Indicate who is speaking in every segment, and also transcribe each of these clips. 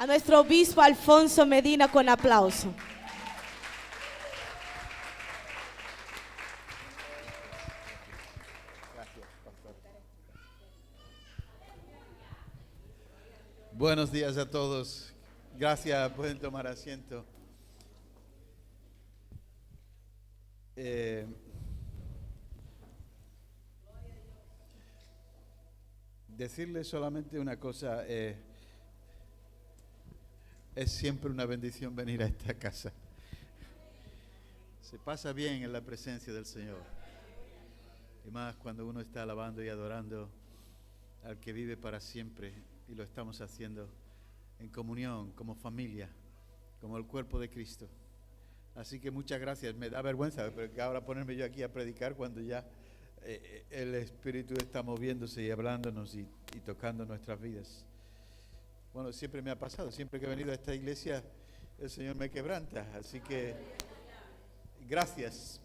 Speaker 1: A nuestro obispo Alfonso Medina con aplauso.
Speaker 2: Buenos días a todos. Gracias, pueden tomar asiento. Decirles solamente una cosa, es siempre una bendición venir a esta casa. Se pasa bien en la presencia del Señor. Y más cuando uno está alabando y adorando al que vive para siempre, y lo estamos haciendo en comunión, como familia, como el cuerpo de Cristo. Así que muchas gracias. Me da vergüenza porque ahora ponerme yo aquí a predicar cuando ya el Espíritu está moviéndose y hablándonos y tocando nuestras vidas. Bueno, siempre me ha pasado, siempre que he venido a esta iglesia el Señor me quebranta, así que gracias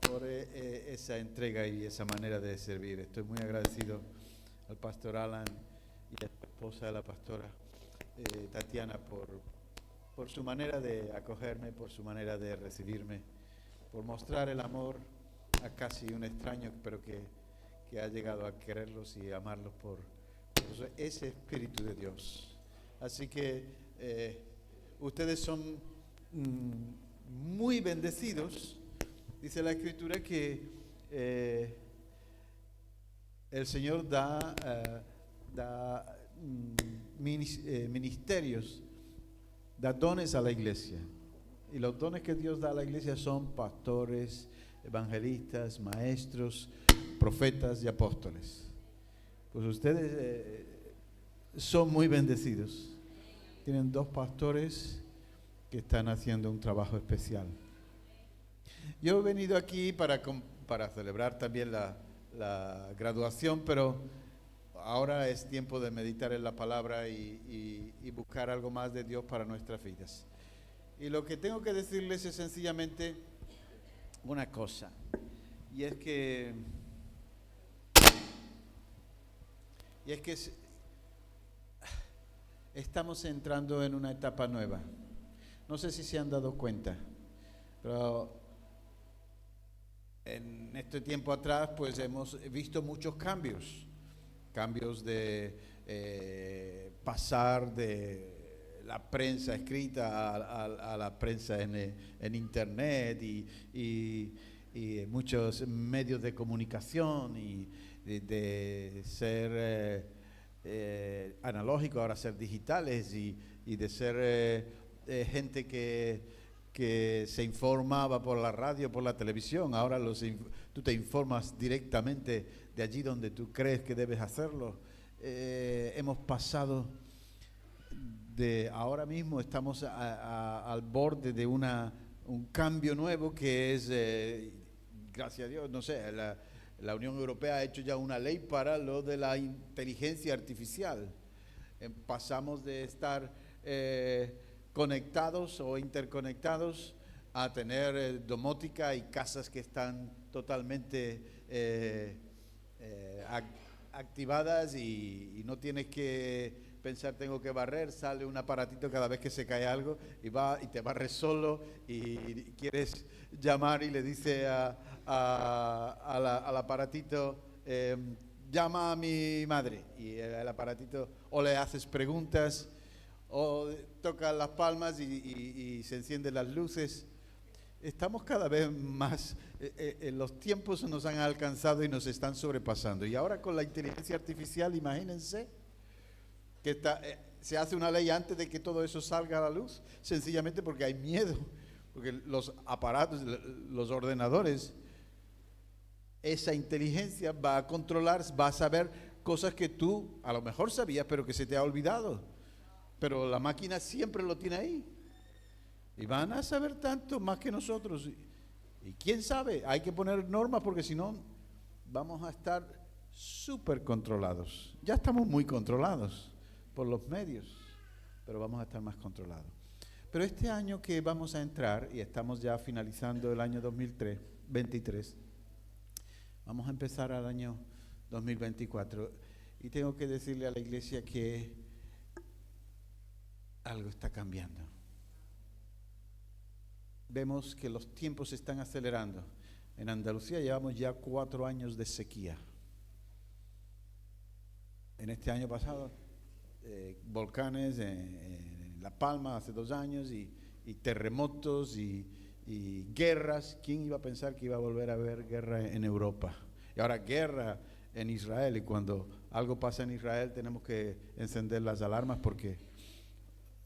Speaker 2: por esa entrega y esa manera de servir. Estoy muy agradecido al pastor Alan y a la esposa de la pastora Tatiana por su manera de acogerme, por su manera de recibirme, por mostrar el amor a casi un extraño, pero que ha llegado a quererlos y amarlos por ese Espíritu de Dios. Así que ustedes son muy bendecidos. Dice la Escritura que el Señor da ministerios, da dones a la iglesia. Y los dones que Dios da a la iglesia son pastores, evangelistas, maestros, profetas y apóstoles. Pues ustedes son muy bendecidos. Tienen 2 pastores que están haciendo un trabajo especial. Yo he venido aquí para celebrar también la graduación, pero ahora es tiempo de meditar en la palabra y buscar algo más de Dios para nuestras vidas. Y lo que tengo que decirles es sencillamente una cosa, y es que estamos entrando en una etapa nueva. No sé si se han dado cuenta, pero en este tiempo atrás pues hemos visto muchos cambios de pasar de la prensa escrita a la prensa en internet y muchos medios de comunicación y de ser analógico ahora ser digitales y de ser gente que se informaba por la radio, por la televisión. Ahora tú te informas directamente de allí donde tú crees que debes hacerlo. Hemos pasado ahora mismo estamos al borde de un cambio nuevo que es, gracias a Dios, no sé, la Unión Europea ha hecho ya una ley para lo de la inteligencia artificial. Pasamos de estar conectados o interconectados a tener domótica y casas que están totalmente activadas y no tienes que pensar tengo que barrer, sale un aparatito cada vez que se cae algo y va y te barres solo y quieres llamar y le dice al aparatito llama a mi madre y el aparatito o le haces preguntas o tocas las palmas y se encienden las luces. Estamos cada vez más, los tiempos nos han alcanzado y nos están sobrepasando. Y ahora con la inteligencia artificial, imagínense que se hace una ley antes de que todo eso salga a la luz, sencillamente porque hay miedo, porque los aparatos, los ordenadores, esa inteligencia va a controlar, va a saber cosas que tú a lo mejor sabías, pero que se te ha olvidado. Pero la máquina siempre lo tiene ahí. Y van a saber tanto más que nosotros. Y quién sabe, hay que poner normas porque si no vamos a estar súper controlados. Ya estamos muy controlados por los medios, pero vamos a estar más controlados. Pero este año que vamos a entrar, y estamos ya finalizando el año 2023, vamos a empezar al año 2024. Y tengo que decirle a la iglesia que algo está cambiando. Vemos que los tiempos se están acelerando. En Andalucía llevamos ya 4 años de sequía. En este año pasado, volcanes en La Palma hace 2 años y terremotos y guerras. ¿Quién iba a pensar que iba a volver a haber guerra en Europa? Y ahora guerra en Israel, y cuando algo pasa en Israel tenemos que encender las alarmas porque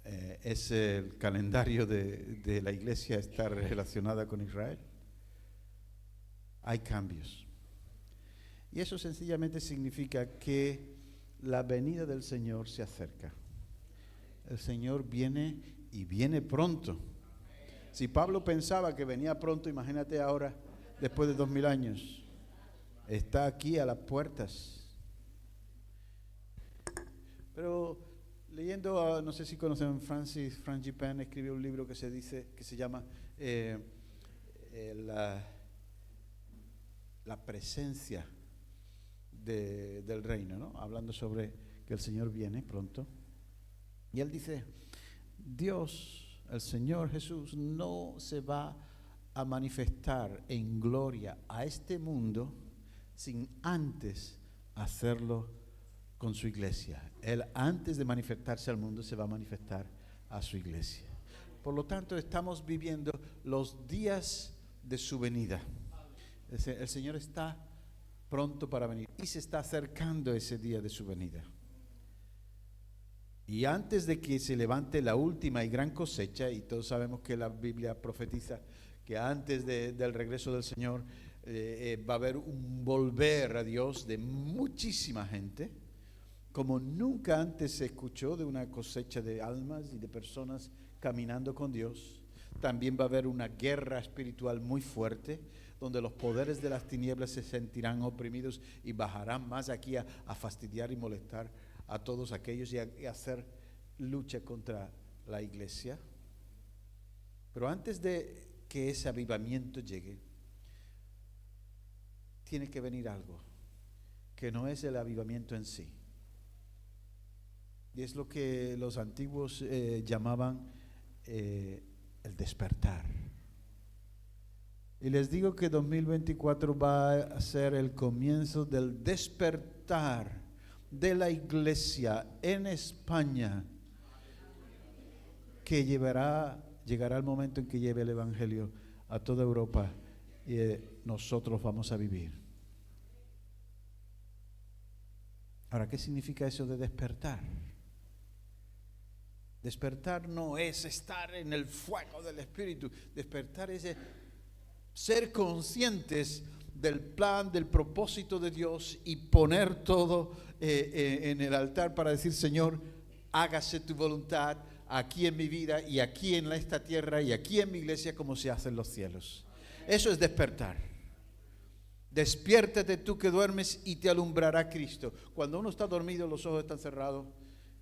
Speaker 2: es el calendario de la iglesia está relacionada con Israel. Hay cambios. Y eso sencillamente significa que la venida del Señor se acerca. El Señor viene y viene pronto. Si Pablo pensaba que venía pronto, imagínate ahora, después de 2000 años. Está aquí a las puertas. Pero leyendo, no sé si conocen Francis Frangipane, escribió un libro que se llama la presencia del reino, ¿no? Hablando sobre que el Señor viene pronto. Y él dice, Dios, el Señor Jesús, no se va a manifestar en gloria a este mundo sin antes hacerlo con su iglesia. Él, antes de manifestarse al mundo, se va a manifestar a su iglesia. Por lo tanto, estamos viviendo los días de su venida. El Señor está pronto para venir y se está acercando ese día de su venida. Y antes de que se levante la última y gran cosecha, y todos sabemos que la Biblia profetiza que antes del regreso del Señor va a haber un volver a Dios de muchísima gente, como nunca antes se escuchó de una cosecha de almas y de personas caminando con Dios. También va a haber una guerra espiritual muy fuerte, donde los poderes de las tinieblas se sentirán oprimidos y bajarán más aquí a fastidiar y molestar a todos aquellos y a hacer lucha contra la iglesia. Pero antes de que ese avivamiento llegue, tiene que venir algo que no es el avivamiento en sí. Y es lo que los antiguos llamaban el despertar. Y les digo que 2024 va a ser el comienzo del despertar de la iglesia en España, que llegará el momento en que lleve el evangelio a toda Europa y nosotros vamos a vivir. Ahora, ¿qué significa eso de despertar? Despertar no es estar en el fuego del Espíritu. Despertar es ser conscientes del plan, del propósito de Dios y poner todo en el altar para decir, Señor, hágase tu voluntad aquí en mi vida y aquí en esta tierra y aquí en mi iglesia como se hace en los cielos. Eso es despertar. Despiértate tú que duermes y te alumbrará Cristo. Cuando uno está dormido, los ojos están cerrados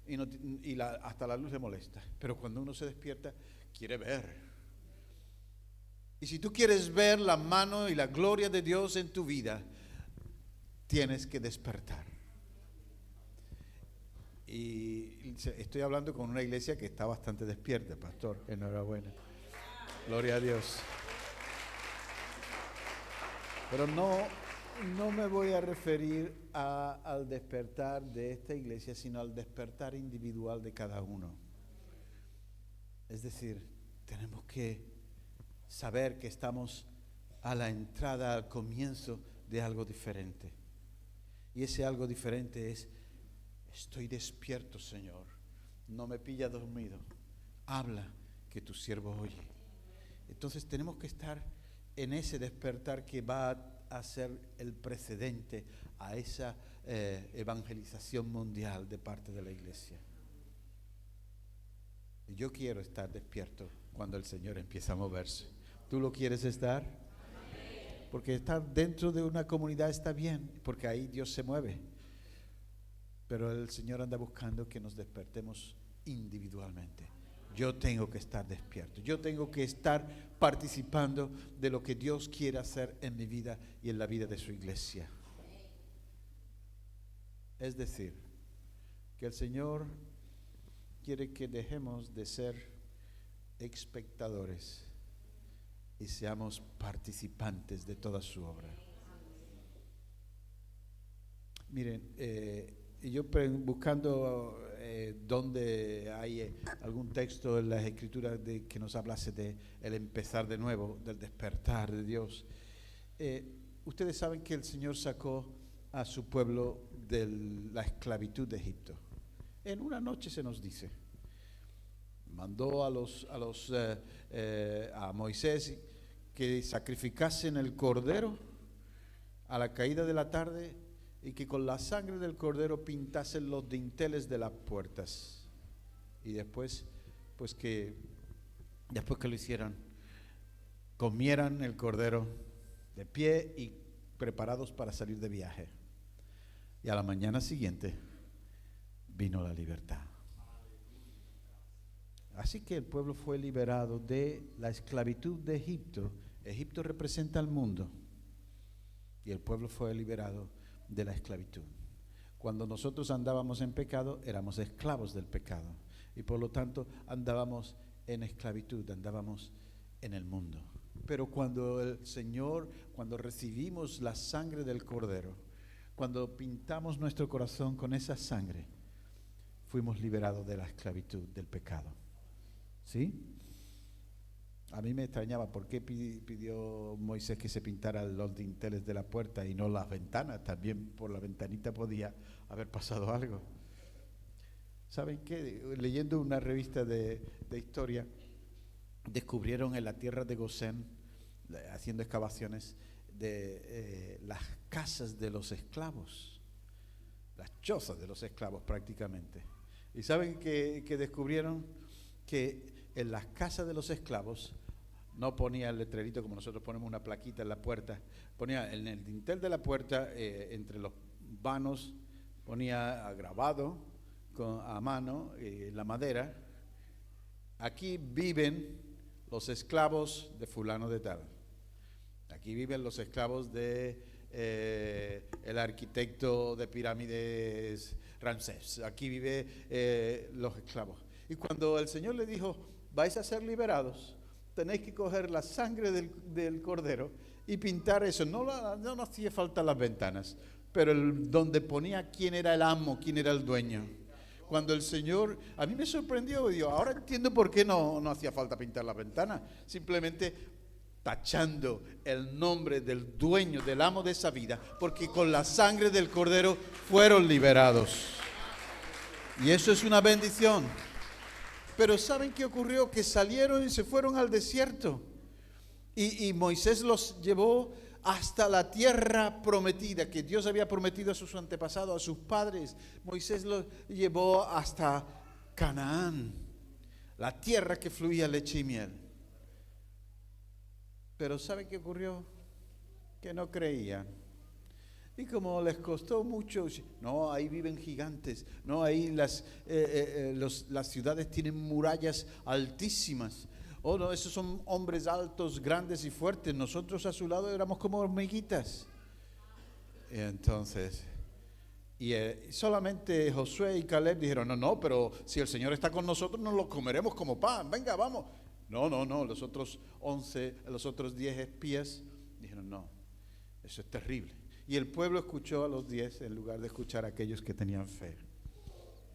Speaker 2: y hasta la luz le molesta. Pero cuando uno se despierta, quiere ver. Y si tú quieres ver la mano y la gloria de Dios en tu vida, tienes que despertar. Y estoy hablando con una iglesia que está bastante despierta, pastor. Enhorabuena. Gloria a Dios. Pero no me voy a referir al despertar de esta iglesia, sino al despertar individual de cada uno. Es decir, tenemos que saber que estamos a la entrada, al comienzo de algo diferente. Y ese algo diferente es, estoy despierto, Señor. No me pilla dormido. Habla, que tu siervo oye. Entonces tenemos que estar en ese despertar que va a ser el precedente a esa evangelización mundial de parte de la iglesia. Y yo quiero estar despierto cuando el Señor empieza a moverse. ¿Tú lo quieres estar? Porque estar dentro de una comunidad está bien, porque ahí Dios se mueve. Pero el Señor anda buscando que nos despertemos individualmente. Yo tengo que estar despierto. Yo tengo que estar participando de lo que Dios quiere hacer en mi vida y en la vida de su iglesia. Es decir, que el Señor quiere que dejemos de ser espectadores y seamos participantes de toda su obra. Miren, yo buscando donde hay algún texto en las Escrituras que nos hablase de el empezar de nuevo, del despertar de Dios. Ustedes saben que el Señor sacó a su pueblo de la esclavitud de Egipto. En una noche se nos dice. Mandó a Moisés que sacrificasen el cordero a la caída de la tarde y que con la sangre del cordero pintasen los dinteles de las puertas. Y después que lo hicieran, comieran el cordero de pie y preparados para salir de viaje. Y a la mañana siguiente vino la libertad. Así que el pueblo fue liberado de la esclavitud de Egipto. Egipto representa al mundo y el pueblo fue liberado de la esclavitud. Cuando nosotros andábamos en pecado, éramos esclavos del pecado y por lo tanto andábamos en esclavitud, andábamos en el mundo. Pero cuando el Señor, cuando recibimos la sangre del Cordero, cuando pintamos nuestro corazón con esa sangre, fuimos liberados de la esclavitud del pecado. ¿Sí? A mí me extrañaba por qué pidió Moisés que se pintaran los dinteles de la puerta y no las ventanas. También por la ventanita podía haber pasado algo. ¿Saben qué? Leyendo una revista de historia, descubrieron en la tierra de Gosén, haciendo excavaciones, de las casas de los esclavos, las chozas de los esclavos prácticamente. ¿Y saben que descubrieron? Que en las casas de los esclavos no ponía el letrerito como nosotros ponemos una plaquita en la puerta, ponía en el dintel de la puerta, entre los vanos, ponía grabado a mano en la madera: aquí viven los esclavos de fulano de tal, aquí viven los esclavos de el arquitecto de pirámides Ramsés, aquí vive los esclavos. Y cuando el Señor le dijo, vais a ser liberados, tenéis que coger la sangre del cordero y pintar eso. No hacía falta las ventanas, pero donde ponía quién era el amo, quién era el dueño. Cuando el Señor, a mí me sorprendió, digo, ahora entiendo por qué no hacía falta pintar las ventanas. Simplemente tachando el nombre del dueño, del amo de esa vida, porque con la sangre del cordero fueron liberados. Y eso es una bendición. Pero ¿saben qué ocurrió? Que salieron y se fueron al desierto. Y Moisés los llevó hasta la tierra prometida, que Dios había prometido a sus antepasados, a sus padres. Moisés los llevó hasta Canaán, la tierra que fluía leche y miel. Pero ¿saben qué ocurrió? Que no creían. Y como les costó mucho, no, ahí viven gigantes, no, ahí las ciudades tienen murallas altísimas, oh no, esos son hombres altos, grandes y fuertes, nosotros a su lado éramos como hormiguitas. Y entonces, solamente Josué y Caleb dijeron, no, pero si el Señor está con nosotros, nos lo comeremos como pan, venga, vamos. No, los otros 10 espías dijeron, no, eso es terrible. Y el pueblo escuchó a los 10 en lugar de escuchar a aquellos que tenían fe.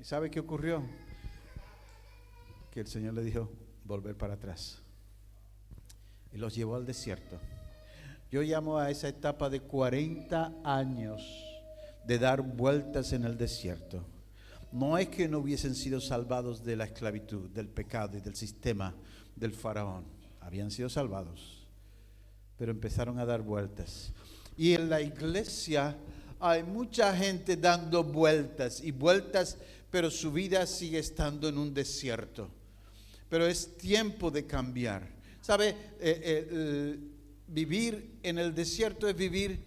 Speaker 2: ¿Y sabe qué ocurrió? Que el Señor le dijo, volver para atrás. Y los llevó al desierto. Yo llamo a esa etapa de 40 años de dar vueltas en el desierto. No es que no hubiesen sido salvados de la esclavitud, del pecado y del sistema del faraón. Habían sido salvados, pero empezaron a dar vueltas. Y en la iglesia hay mucha gente dando vueltas y vueltas, pero su vida sigue estando en un desierto. Pero es tiempo de cambiar. ¿Sabe? Vivir en el desierto es vivir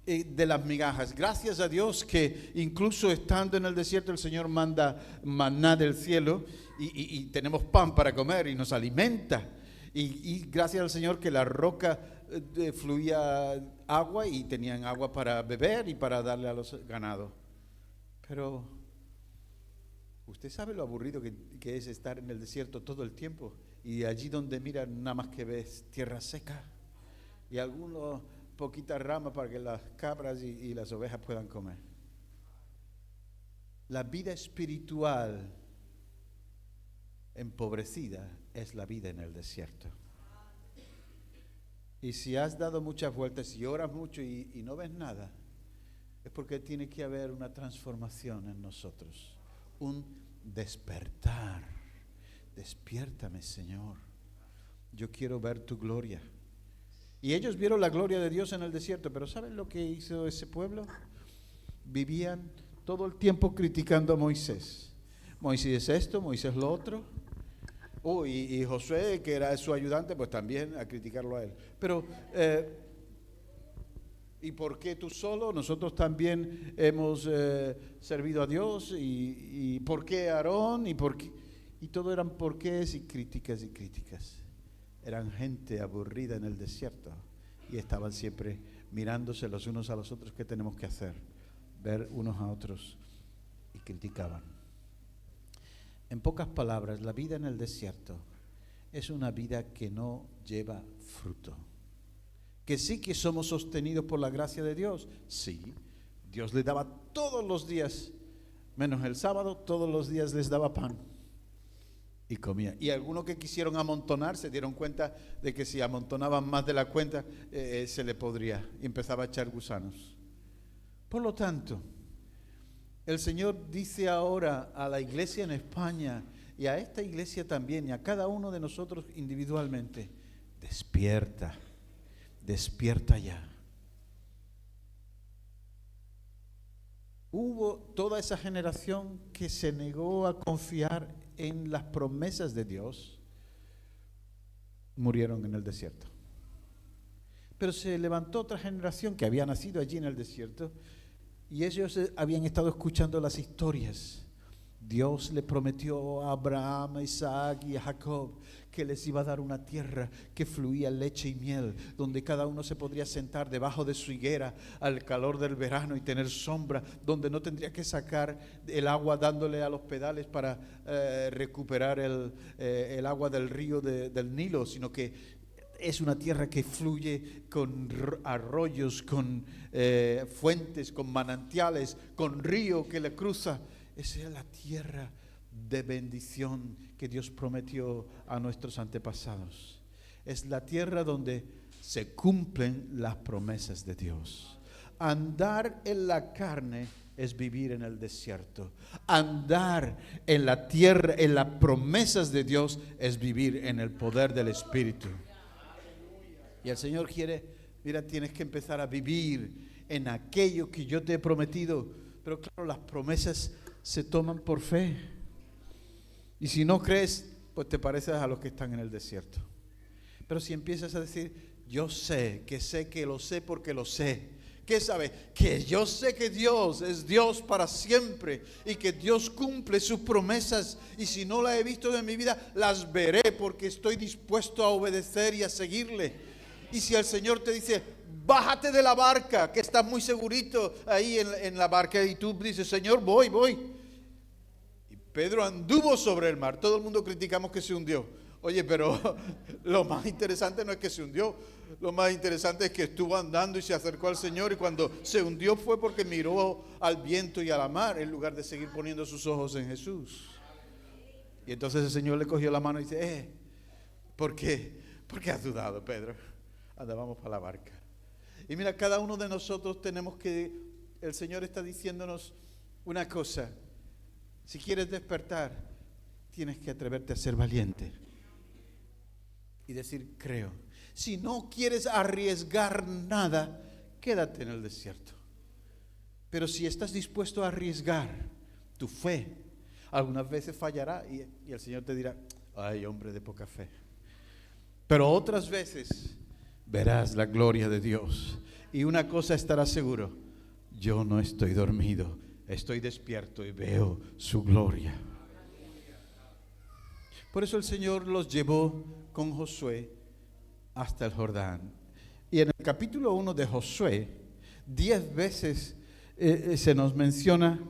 Speaker 2: de las migajas. Gracias a Dios que incluso estando en el desierto el Señor manda maná del cielo y tenemos pan para comer y nos alimenta. Y gracias al Señor que la roca fluía agua y tenían agua para beber y para darle a los ganados. Pero ¿Usted sabe lo aburrido que es estar en el desierto todo el tiempo? Y allí donde mira nada más que ves tierra seca y algunas poquitas ramas para que las cabras y las ovejas puedan comer. La vida espiritual empobrecida es la vida en el desierto. Y si has dado muchas vueltas y oras mucho y no ves nada, es porque tiene que haber una transformación en nosotros, un despertar. Despiértame, Señor, yo quiero ver tu gloria. Y ellos vieron la gloria de Dios en el desierto, pero ¿saben lo que hizo ese pueblo? Vivían todo el tiempo criticando a Moisés. Moisés esto, Moisés lo otro. Y Josué, que era su ayudante, pues también a criticarlo a él. Pero, ¿y por qué tú solo? Nosotros también hemos servido a Dios. ¿Y por qué Aarón? ¿Y por qué? Y todo eran porqués y críticas y críticas. Eran gente aburrida en el desierto y estaban siempre mirándose los unos a los otros. ¿Qué tenemos que hacer? Ver unos a otros y criticaban. En pocas palabras, la vida en el desierto es una vida que no lleva fruto. Que sí que somos sostenidos por la gracia de Dios. Sí, Dios les daba todos los días, menos el sábado, todos los días les daba pan. Y comía. Y algunos que quisieron amontonar se dieron cuenta de que si amontonaban más de la cuenta, se le podría. Y empezaba a echar gusanos. Por lo tanto, el Señor dice ahora a la iglesia en España y a esta iglesia también y a cada uno de nosotros individualmente: despierta, despierta ya. Hubo toda esa generación que se negó a confiar en las promesas de Dios, murieron en el desierto. Pero se levantó otra generación que había nacido allí en el desierto y ellos habían estado escuchando las historias. Dios le prometió a Abraham, a Isaac y a Jacob que les iba a dar una tierra que fluía leche y miel, donde cada uno se podría sentar debajo de su higuera al calor del verano y tener sombra, donde no tendría que sacar el agua dándole a los pedales para recuperar el agua del río del Nilo, sino que es una tierra que fluye con arroyos, con fuentes, con manantiales, con río que le cruza. Esa es la tierra de bendición que Dios prometió a nuestros antepasados. Es la tierra donde se cumplen las promesas de Dios. Andar en la carne es vivir en el desierto. Andar en la tierra, en las promesas de Dios, es vivir en el poder del Espíritu. Y el Señor quiere, mira, tienes que empezar a vivir en aquello que yo te he prometido. Pero claro, las promesas se toman por fe. Y si no crees, pues te pareces a los que están en el desierto. Pero si empiezas a decir: yo sé que lo sé porque lo sé. ¿Qué sabes? Que yo sé que Dios es Dios para siempre y que Dios cumple sus promesas, y si no las he visto en mi vida, las veré porque estoy dispuesto a obedecer y a seguirle. Y si el Señor te dice: bájate de la barca, que estás muy segurito ahí en la barca, y tú dices: Señor, voy. Y Pedro anduvo sobre el mar. Todo el mundo criticamos que se hundió. Oye, pero lo más interesante no es que se hundió. Lo más interesante es que estuvo andando y se acercó al Señor, y cuando se hundió fue porque miró al viento y a la mar en lugar de seguir poniendo sus ojos en Jesús. Y entonces el Señor le cogió la mano y dice: ¿por qué? ¿Por qué has dudado, Pedro? Anda, vamos para la barca. Y mira, cada uno de nosotros tenemos que, el Señor está diciéndonos una cosa: si quieres despertar, tienes que atreverte a ser valiente y decir: creo. Si no quieres arriesgar nada, quédate en el desierto. Pero si estás dispuesto a arriesgar tu fe, algunas veces fallará y el Señor te dirá: ay, hombre de poca fe. Pero otras veces verás la gloria de Dios. Y una cosa estarás seguro: yo no estoy dormido, estoy despierto y veo su gloria. Por eso el Señor los llevó con Josué hasta el Jordán. Y en el capítulo 1 de Josué, 10 veces se nos menciona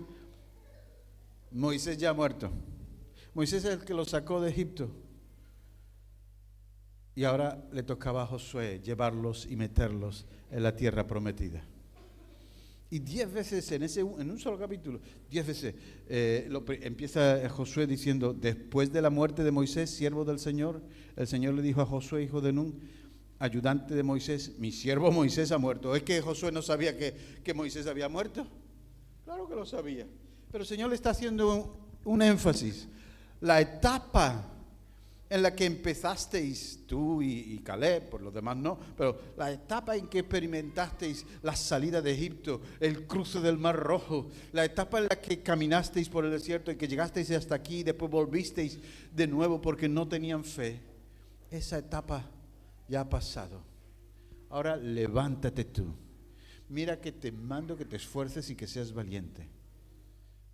Speaker 2: Moisés ya ha muerto. Moisés es el que lo sacó de Egipto. Y ahora le tocaba a Josué llevarlos y meterlos en la tierra prometida. Y 10 veces en un solo capítulo, 10 veces empieza Josué diciendo: después de la muerte de Moisés, siervo del Señor, el Señor le dijo a Josué, hijo de Nun, ayudante de Moisés: mi siervo Moisés ha muerto. ¿Es que Josué no sabía que Moisés había muerto? Claro que lo sabía. Pero el Señor le está haciendo un énfasis. La etapa en la que empezasteis tú y Caleb, por los demás no, pero la etapa en que experimentasteis la salida de Egipto, el cruce del Mar Rojo, la etapa en la que caminasteis por el desierto y que llegasteis hasta aquí y después volvisteis de nuevo porque no tenían fe, esa etapa ya ha pasado. Ahora levántate tú. Mira que te mando que te esfuerces y que seas valiente,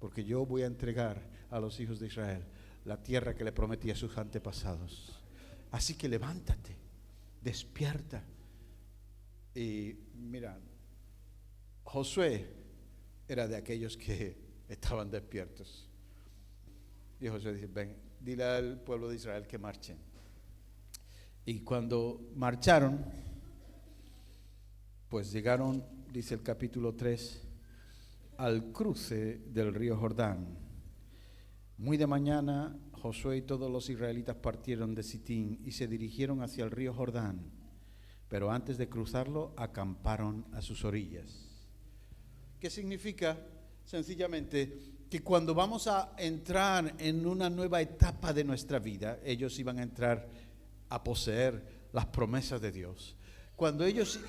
Speaker 2: porque yo voy a entregar a los hijos de Israel la tierra que le prometí a sus antepasados. Así que levántate, despierta. Y mira, Josué era de aquellos que estaban despiertos. Y Josué dice: ven, dile al pueblo de Israel que marchen. Y cuando marcharon, pues llegaron, dice el capítulo 3, al cruce del río Jordán. Muy de mañana, Josué y todos los israelitas partieron de Sitín y se dirigieron hacia el río Jordán, pero antes de cruzarlo, acamparon a sus orillas. ¿Qué significa? Sencillamente que cuando vamos a entrar en una nueva etapa de nuestra vida, ellos iban a entrar a poseer las promesas de Dios. Cuando ellos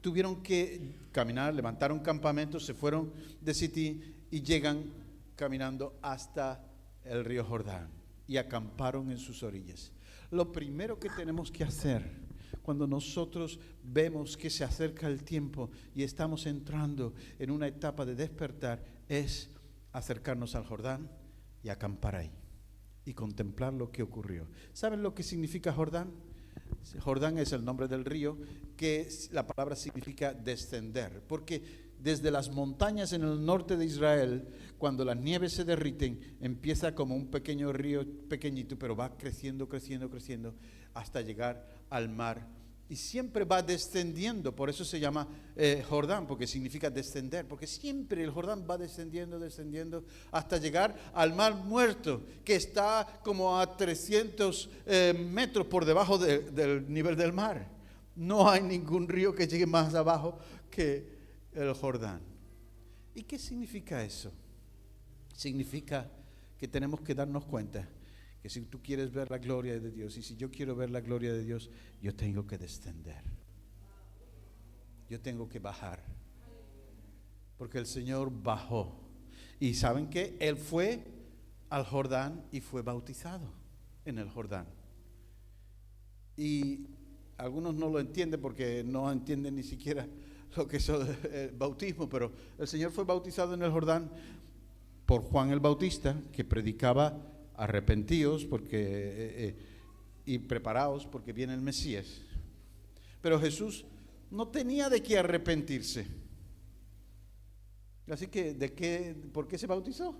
Speaker 2: tuvieron que caminar, levantaron campamentos, se fueron de Sitín y llegan caminando hasta el río Jordán y acamparon en sus orillas. Lo primero que tenemos que hacer cuando nosotros vemos que se acerca el tiempo y estamos entrando en una etapa de despertar es acercarnos al Jordán y acampar ahí y contemplar lo que ocurrió. ¿Saben lo que significa Jordán? Jordán es el nombre del río, que la palabra significa descender, porque desde las montañas en el norte de Israel, cuando las nieves se derriten, empieza como un pequeño río pequeñito, pero va creciendo, creciendo, creciendo, hasta llegar al mar. Y siempre va descendiendo, por eso se llama Jordán, porque significa descender, porque siempre el Jordán va descendiendo, descendiendo, hasta llegar al mar muerto, que está como a 300 metros por debajo del nivel del mar. No hay ningún río que llegue más abajo que el Jordán. ¿Y qué significa eso? Significa que tenemos que darnos cuenta que si tú quieres ver la gloria de Dios y si yo quiero ver la gloria de Dios, yo tengo que descender, yo tengo que bajar, porque el Señor bajó. Y ¿saben qué? Él fue al Jordán y fue bautizado en el Jordán. Y algunos no lo entienden porque no entienden ni siquiera lo que es el bautismo, pero el Señor fue bautizado en el Jordán por Juan el Bautista, que predicaba: arrepentíos y preparaos porque viene el Mesías. Pero Jesús no tenía de qué arrepentirse. Así que ¿por qué se bautizó?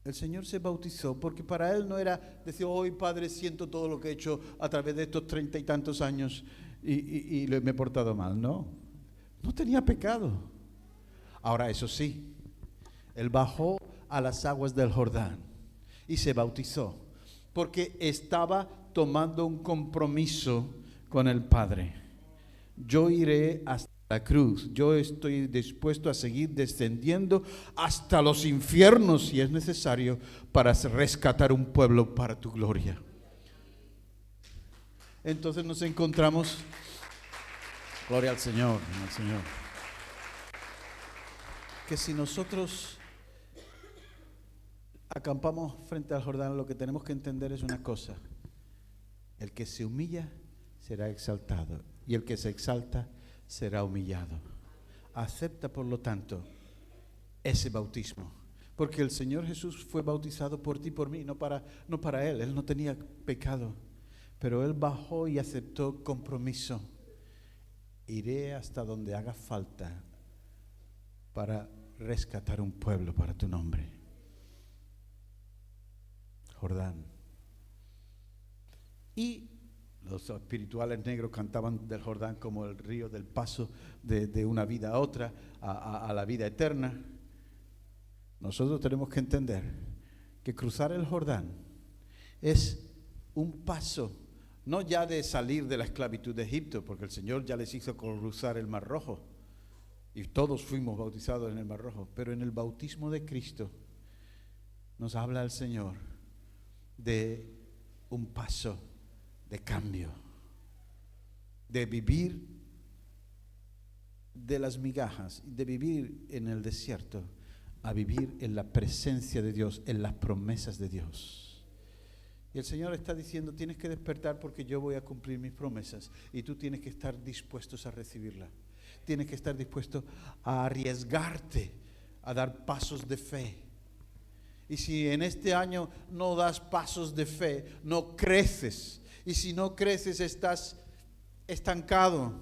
Speaker 2: El Señor se bautizó porque para Él no era decir: hoy Padre, siento todo lo que he hecho a través de estos 30 y tantos años y me he portado mal. No tenía pecado. Ahora, eso sí, Él bajó a las aguas del Jordán y se bautizó porque estaba tomando un compromiso con el Padre. Yo iré hasta la cruz, yo estoy dispuesto a seguir descendiendo hasta los infiernos si es necesario para rescatar un pueblo para tu gloria. Entonces nos encontramos, gloria al Señor, que si nosotros acampamos frente al Jordán, lo que tenemos que entender es una cosa: el que se humilla será exaltado y el que se exalta será humillado. Acepta, por lo tanto, ese bautismo, porque el Señor Jesús fue bautizado por ti y por mí, no para Él. Él no tenía pecado, pero Él bajó y aceptó compromiso. Iré hasta donde haga falta para rescatar un pueblo para tu nombre. Jordán. Y los espirituales negros cantaban del Jordán como el río del paso de una vida a otra, a la vida eterna. Nosotros tenemos que entender que cruzar el Jordán es un paso, no ya de salir de la esclavitud de Egipto, porque el Señor ya les hizo cruzar el Mar Rojo y todos fuimos bautizados en el Mar Rojo, pero en el bautismo de Cristo nos habla el Señor de un paso de cambio, de vivir de las migajas, de vivir en el desierto, a vivir en la presencia de Dios, en las promesas de Dios. Y el Señor está diciendo, tienes que despertar porque yo voy a cumplir mis promesas y tú tienes que estar dispuestos a recibirla. Tienes que estar dispuesto a arriesgarte, a dar pasos de fe. Y si en este año no das pasos de fe, no creces. Y si no creces, estás estancado,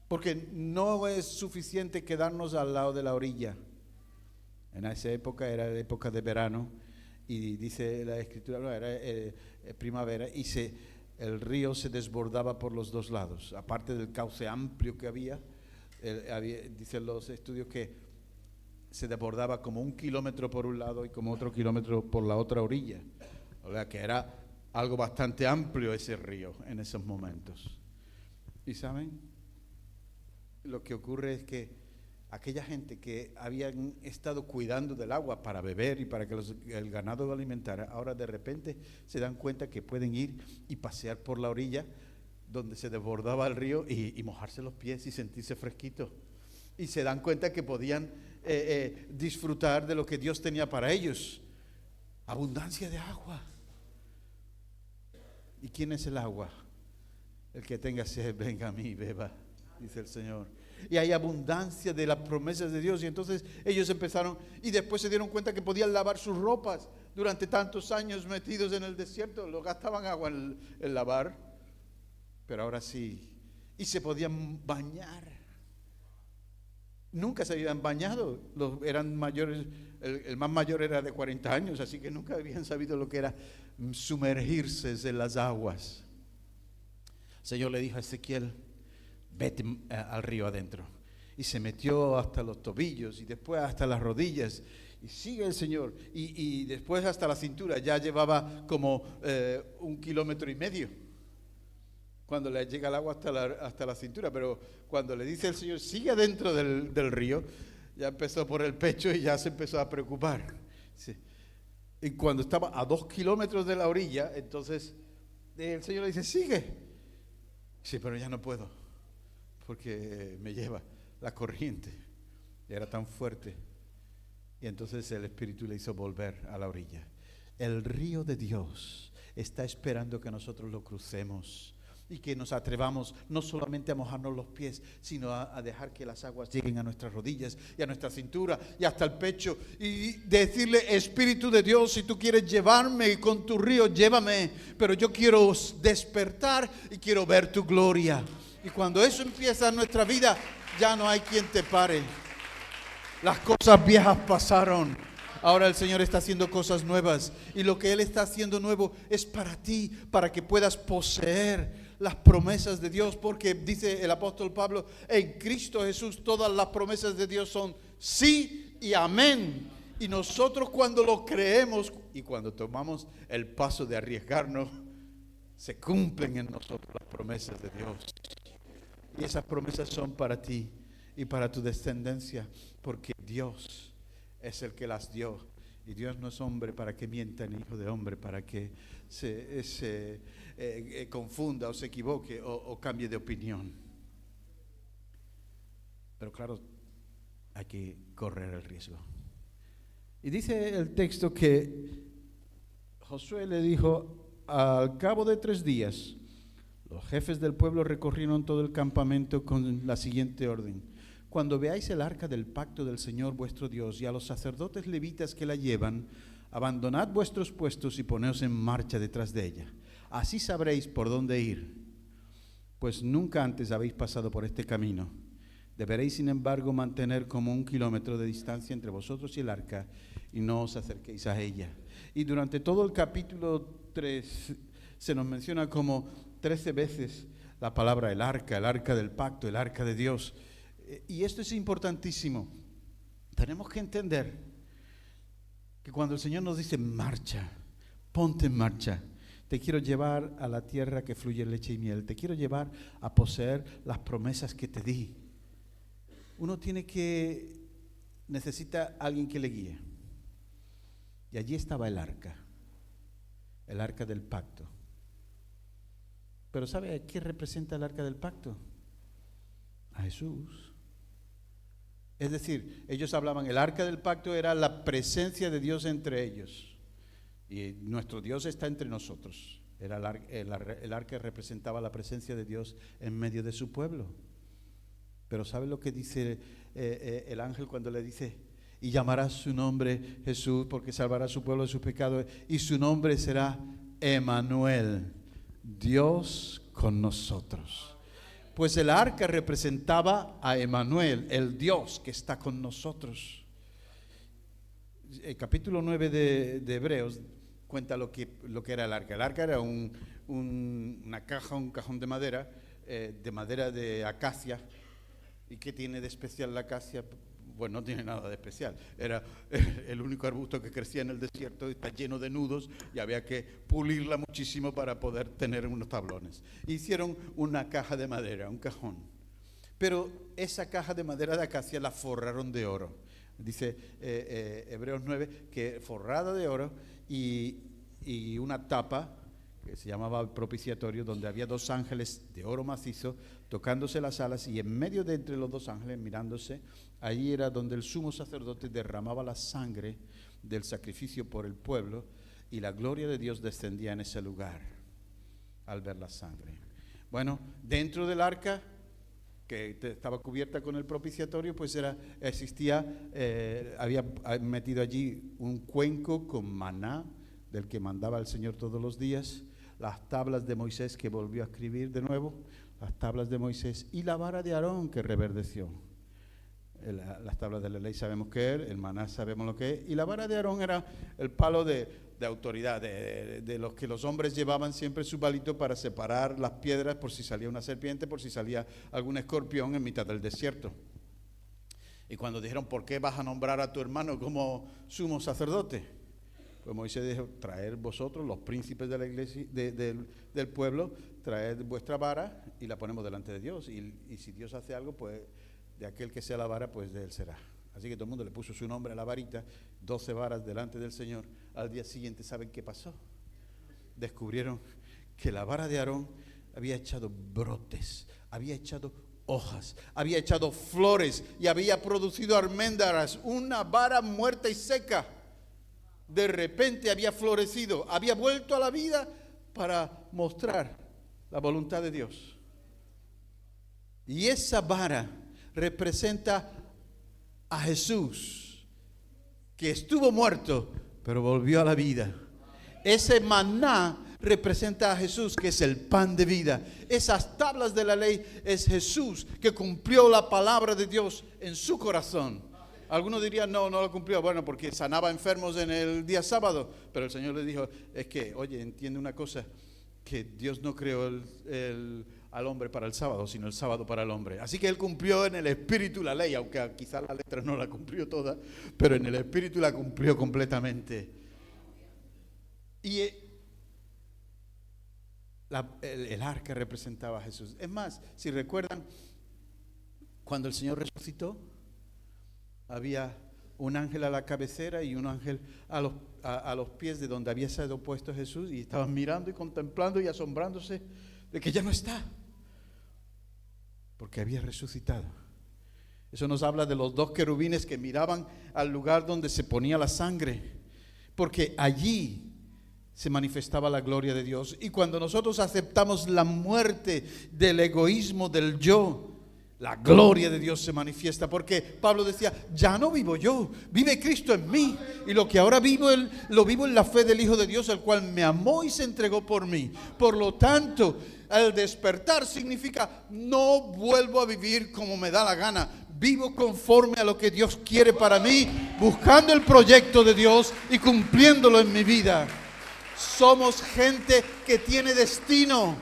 Speaker 2: porque no es suficiente quedarnos al lado de la orilla. En esa época era la época de verano, y dice la escritura, no, era primavera, y el río se desbordaba por los dos lados. Aparte del cauce amplio que había, dicen los estudios que se desbordaba como 1 kilómetro por un lado y como otro kilómetro por la otra orilla. O sea que era algo bastante amplio ese río en esos momentos. Y saben, lo que ocurre es que aquella gente que habían estado cuidando del agua para beber y para que el ganado lo alimentara, ahora de repente se dan cuenta que pueden ir y pasear por la orilla donde se desbordaba el río y mojarse los pies y sentirse fresquitos. Y se dan cuenta que podían disfrutar de lo que Dios tenía para ellos. Abundancia de agua. ¿Y quién es el agua? El que tenga sed, venga a mí y beba, dice el Señor. Y hay abundancia de las promesas de Dios. Y entonces ellos empezaron, y después se dieron cuenta que podían lavar sus ropas. Durante tantos años metidos en el desierto, lo gastaban agua en lavar, pero ahora sí. Y se podían bañar. Nunca se habían bañado. Eran mayores, el más mayor era de 40 años, así que nunca habían sabido lo que era sumergirse en las aguas. El Señor le dijo a Ezequiel, vete al río adentro. Y se metió hasta los tobillos y después hasta las rodillas. Y sigue el Señor. Y después hasta la cintura. Ya llevaba como 1,5 kilómetros. Cuando le llega el agua hasta la cintura. Pero cuando le dice el Señor, sigue adentro del río, ya empezó por el pecho y ya se empezó a preocupar. Sí. Y cuando estaba a 2 kilómetros de la orilla, entonces el Señor le dice, sigue. Sí, pero ya no puedo, porque me lleva la corriente. Era tan fuerte. Y entonces el Espíritu le hizo volver a la orilla. El río de Dios está esperando que nosotros lo crucemos y que nos atrevamos no solamente a mojarnos los pies, sino a dejar que las aguas lleguen a nuestras rodillas y a nuestra cintura y hasta el pecho, y decirle, Espíritu de Dios, si tú quieres llevarme con tu río, llévame, pero yo quiero despertar y quiero ver tu gloria. Y cuando eso empieza en nuestra vida, ya no hay quien te pare. Las cosas viejas pasaron. Ahora el Señor está haciendo cosas nuevas, y lo que Él está haciendo nuevo es para ti, para que puedas poseer las promesas de Dios, porque dice el apóstol Pablo, en Cristo Jesús todas las promesas de Dios son sí y amén. Y nosotros cuando lo creemos y cuando tomamos el paso de arriesgarnos, se cumplen en nosotros las promesas de Dios. Y esas promesas son para ti y para tu descendencia, porque Dios es el que las dio. Y Dios no es hombre para que mienta, ni hijo de hombre para que se confunda o se equivoque o cambie de opinión. Pero claro, hay que correr el riesgo. Y dice el texto que Josué le dijo, al cabo de 3 días, los jefes del pueblo recorrieron todo el campamento con la siguiente orden: cuando veáis el arca del pacto del Señor vuestro Dios y a los sacerdotes levitas que la llevan, abandonad vuestros puestos y poneos en marcha detrás de ella. Así sabréis por dónde ir, pues nunca antes habéis pasado por este camino, Deberéis, sin embargo, mantener como 1 kilómetro de distancia entre vosotros y el arca, y no os acerquéis a ella. Y durante todo el capítulo 3 se nos menciona como 13 veces la palabra el arca del pacto, el arca de Dios. Y esto es importantísimo. Tenemos que entender que cuando el Señor nos dice marcha, ponte en marcha, te quiero llevar a la tierra que fluye leche y miel, te quiero llevar a poseer las promesas que te di. Uno necesita alguien que le guíe. Y allí estaba el arca del pacto. Pero ¿sabe a qué representa el arca del pacto? A Jesús. Es decir, ellos hablaban, el arca del pacto era la presencia de Dios entre ellos. Y nuestro Dios está entre nosotros. El arca representaba la presencia de Dios en medio de su pueblo. Pero ¿sabe lo que dice el ángel cuando le dice? Y llamará su nombre Jesús, porque salvará a su pueblo de sus pecados, y su nombre será Emmanuel, Dios con nosotros. Pues el arca representaba a Emmanuel, el Dios que está con nosotros. El capítulo 9 de Hebreos cuenta lo que era el arca. El arca era una caja, un cajón de madera de acacia. ¿Y qué tiene de especial la acacia? Bueno, no tiene nada de especial. Era el único arbusto que crecía en el desierto, está lleno de nudos y había que pulirla muchísimo para poder tener unos tablones. Hicieron una caja de madera, un cajón. Pero esa caja de madera de acacia la forraron de oro. Dice Hebreos 9 que forrada de oro y una tapa que se llamaba el propiciatorio, donde había 2 ángeles de oro macizo tocándose las alas, y en medio de entre los 2 ángeles mirándose, allí era donde el sumo sacerdote derramaba la sangre del sacrificio por el pueblo, y la gloria de Dios descendía en ese lugar al ver la sangre. Bueno, dentro del arca que estaba cubierta con el propiciatorio, pues había metido allí un cuenco con maná del que mandaba el Señor todos los días, las tablas de Moisés que volvió a escribir de nuevo, las tablas de Moisés y la vara de Aarón que reverdeció. Las tablas de la ley sabemos qué es, el maná sabemos lo que es, y la vara de Aarón era el palo de autoridad, de los que los hombres llevaban siempre su palito para separar las piedras por si salía una serpiente, por si salía algún escorpión en mitad del desierto. Y cuando dijeron, ¿por qué vas a nombrar a tu hermano como sumo sacerdote? Pues Moisés dijo, traed vosotros, los príncipes de la iglesia, del pueblo, traed vuestra vara y la ponemos delante de Dios. Y si Dios hace algo, pues de aquel que sea la vara, pues de él será. Así que todo el mundo le puso su nombre a la varita, 12 varas delante del Señor. Al día siguiente, ¿saben qué pasó? Descubrieron que la vara de Aarón había echado brotes, había echado hojas, había echado flores y había producido almendras, una vara muerta y seca. De repente había florecido, había vuelto a la vida para mostrar la voluntad de Dios. Y esa vara representa a Jesús, que estuvo muerto, pero volvió a la vida. Ese maná representa a Jesús, que es el pan de vida. Esas tablas de la ley es Jesús, que cumplió la palabra de Dios en su corazón. Algunos dirían, no lo cumplió, bueno, porque sanaba enfermos en el día sábado, pero el Señor le dijo, es que, oye, entiende una cosa, que Dios no creó al hombre para el sábado, sino el sábado para el hombre. Así que Él cumplió en el espíritu la ley, aunque quizás la letra no la cumplió toda, pero en el espíritu la cumplió completamente. Y el arca representaba a Jesús. Es más, si recuerdan, cuando el Señor resucitó, había un ángel a la cabecera y un ángel a los pies de donde había sido puesto Jesús, y estaban mirando y contemplando y asombrándose de que ya no está, porque había resucitado. Eso nos habla de los 2 querubines que miraban al lugar donde se ponía la sangre, porque allí se manifestaba la gloria de Dios. Y cuando nosotros aceptamos la muerte del egoísmo, del yo, la gloria de Dios se manifiesta, porque Pablo decía, ya no vivo yo, vive Cristo en mí, y lo que ahora vivo, lo vivo en la fe del Hijo de Dios, el cual me amó y se entregó por mí. Por lo tanto, el despertar significa, no vuelvo a vivir como me da la gana, vivo conforme a lo que Dios quiere para mí, buscando el proyecto de Dios y cumpliéndolo en mi vida. Somos gente que tiene destino,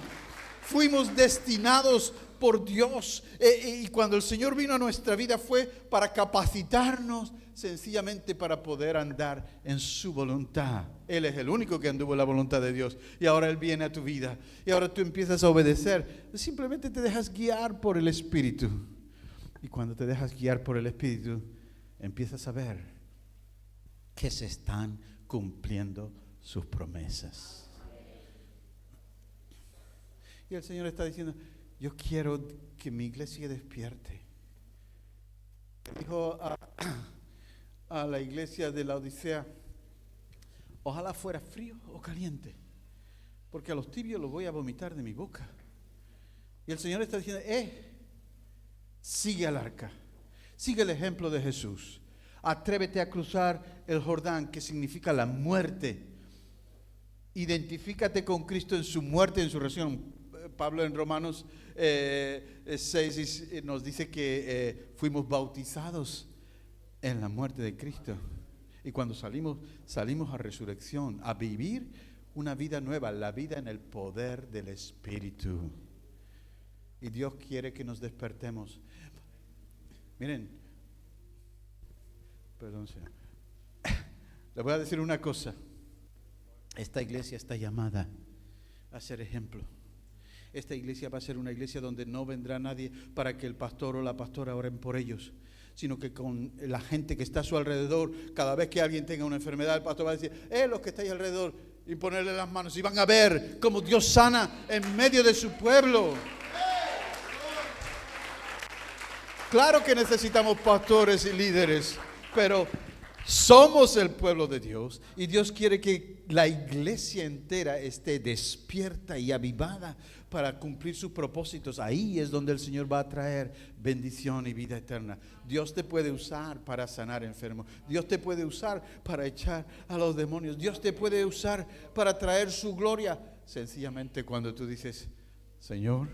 Speaker 2: fuimos destinados por Dios, y cuando el Señor vino a nuestra vida fue para capacitarnos, sencillamente para poder andar en su voluntad. Él es el único que anduvo en la voluntad de Dios, y ahora Él viene a tu vida y ahora tú empiezas a obedecer. Simplemente te dejas guiar por el Espíritu, y cuando te dejas guiar por el Espíritu empiezas a ver que se están cumpliendo sus promesas. Y el Señor está diciendo, yo quiero que mi iglesia despierte. Dijo a la iglesia de la Odisea, ojalá fuera frío o caliente, porque a los tibios los voy a vomitar de mi boca. Y el Señor está diciendo, sigue al arca, sigue el ejemplo de Jesús, atrévete a cruzar el Jordán, que significa la muerte. Identifícate con Cristo en su muerte y en su resurrección. Pablo en Romanos 6 nos dice que fuimos bautizados en la muerte de Cristo. Y cuando salimos a resurrección, a vivir una vida nueva, la vida en el poder del Espíritu. Y Dios quiere que nos despertemos. Miren, perdón, Señor. Les voy a decir una cosa. Esta iglesia está llamada a ser ejemplo. Esta iglesia va a ser una iglesia donde no vendrá nadie para que el pastor o la pastora oren por ellos, sino que con la gente que está a su alrededor, cada vez que alguien tenga una enfermedad, el pastor va a decir, los que estáis alrededor, y ponerle las manos, y van a ver cómo Dios sana en medio de su pueblo. Claro que necesitamos pastores y líderes, pero somos el pueblo de Dios, y Dios quiere que la iglesia entera esté despierta y avivada para cumplir sus propósitos. Ahí es donde el Señor va a traer bendición y vida eterna. Dios te puede usar para sanar enfermos. Dios te puede usar para echar a los demonios. Dios te puede usar para traer su gloria. Sencillamente cuando tú dices, Señor,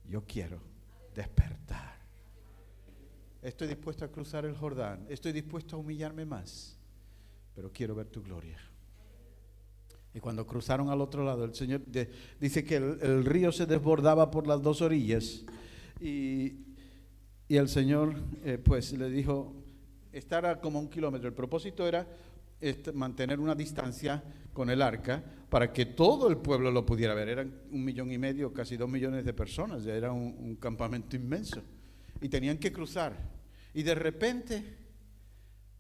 Speaker 2: yo quiero despertar. Estoy dispuesto a cruzar el Jordán. Estoy dispuesto a humillarme más, pero quiero ver tu gloria. Y cuando cruzaron al otro lado, el Señor dice que el río se desbordaba por las dos orillas. Y el Señor pues le dijo, estar a como 1 kilómetro. El propósito era mantener una distancia con el arca para que todo el pueblo lo pudiera ver. Eran 1,5 millones, casi 2 millones de personas. Era un campamento inmenso. Y tenían que cruzar. Y de repente,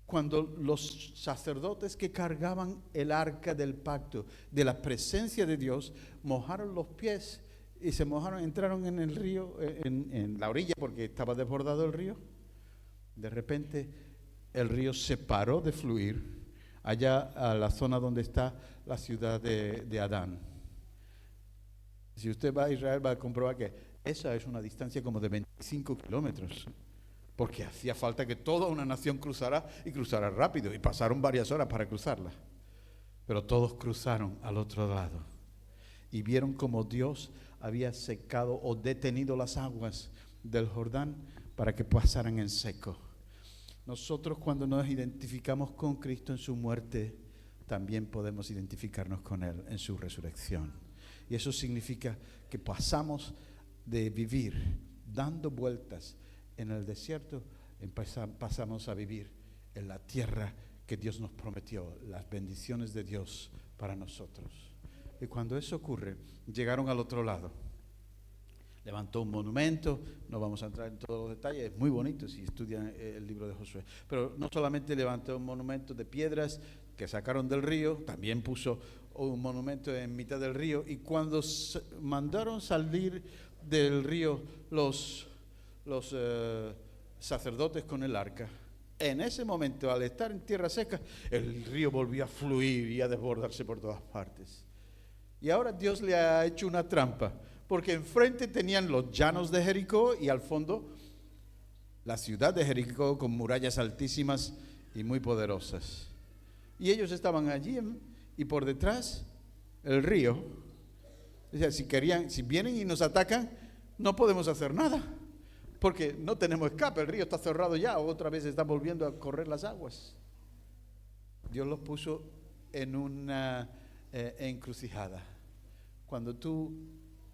Speaker 2: cuando los sacerdotes que cargaban el arca del pacto, de la presencia de Dios, mojaron los pies y se mojaron, entraron en el río, en la orilla, porque estaba desbordado el río, de repente el río se paró de fluir allá a la zona donde está la ciudad de Adán. Si usted va a Israel va a comprobar que esa es una distancia como de 25 kilómetros. Porque hacía falta que toda una nación cruzara y cruzara rápido. Y pasaron varias horas para cruzarla. Pero todos cruzaron al otro lado. Y vieron como Dios había secado o detenido las aguas del Jordán para que pasaran en seco. Nosotros cuando nos identificamos con Cristo en su muerte, también podemos identificarnos con Él en su resurrección. Y eso significa que pasamos de vivir dando vueltas en el desierto, pasamos a vivir en la tierra que Dios nos prometió, las bendiciones de Dios para nosotros. Y cuando eso ocurre, llegaron al otro lado. Levantó un monumento, no vamos a entrar en todos los detalles, es muy bonito si estudian el libro de Josué. Pero no solamente levantó un monumento de piedras que sacaron del río, también puso un monumento en mitad del río. Y cuando mandaron salir del río los sacerdotes con el arca, en ese momento, al estar en tierra seca, el río volvió a fluir y a desbordarse por todas partes. Y ahora Dios le ha hecho una trampa, porque enfrente tenían los llanos de Jericó y al fondo la ciudad de Jericó con murallas altísimas y muy poderosas. Y ellos estaban allí y por detrás el río. O sea, si vienen y nos atacan, no podemos hacer nada, porque no tenemos escape, el río está cerrado ya, otra vez están volviendo a correr las aguas. Dios los puso en una encrucijada. Cuando tú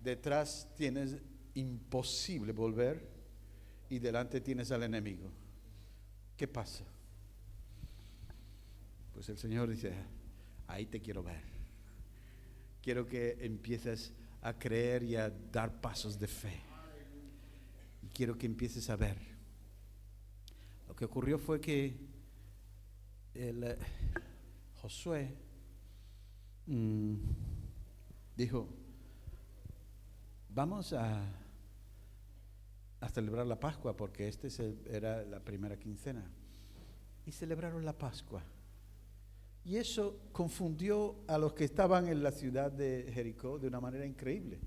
Speaker 2: detrás tienes imposible volver y delante tienes al enemigo, ¿qué pasa? Pues el Señor dice, ahí te quiero ver. Quiero que empieces a creer y a dar pasos de fe. Y quiero que empieces a ver. Lo que ocurrió fue que Josué dijo, vamos a celebrar la Pascua, porque era la primera quincena. Y celebraron la Pascua. Y eso confundió a los que estaban en la ciudad de Jericó de una manera increíble.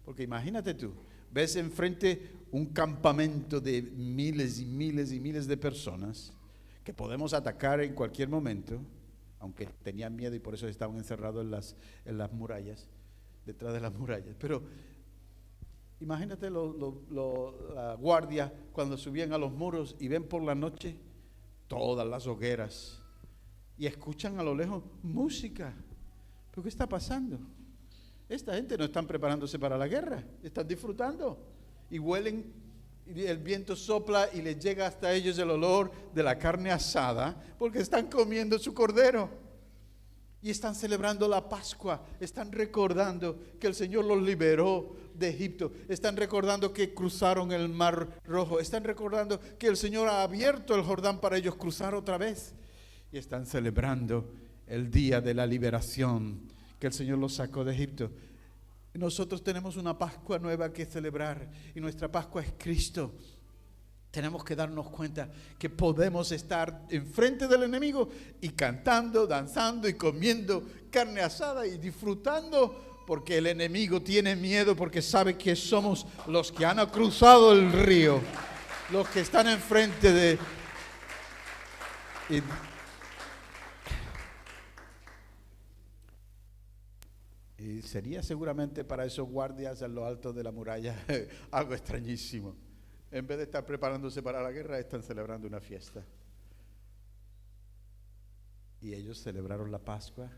Speaker 2: Porque imagínate tú, ves enfrente un campamento de miles y miles y miles de personas que podemos atacar en cualquier momento, aunque tenían miedo y por eso estaban encerrados en las murallas, detrás de las murallas. Pero imagínate la guardia cuando subían a los muros y ven por la noche todas las hogueras y escuchan a lo lejos música. ¿Pero qué está pasando? Esta gente no están preparándose para la guerra, están disfrutando y huelen, y el viento sopla y les llega hasta ellos el olor de la carne asada porque están comiendo su cordero y están celebrando la Pascua, están recordando que el Señor los liberó de Egipto, están recordando que cruzaron el Mar Rojo, están recordando que el Señor ha abierto el Jordán para ellos cruzar otra vez. Y están celebrando el día de la liberación, que el Señor los sacó de Egipto. Nosotros tenemos una Pascua nueva que celebrar y nuestra Pascua es Cristo. Tenemos que darnos cuenta que podemos estar enfrente del enemigo y cantando, danzando y comiendo carne asada y disfrutando, porque el enemigo tiene miedo, porque sabe que somos los que han cruzado el río, los que están enfrente de... Y sería seguramente para esos guardias en lo alto de la muralla algo extrañísimo. En vez de estar preparándose para la guerra, están celebrando una fiesta. Y ellos celebraron la Pascua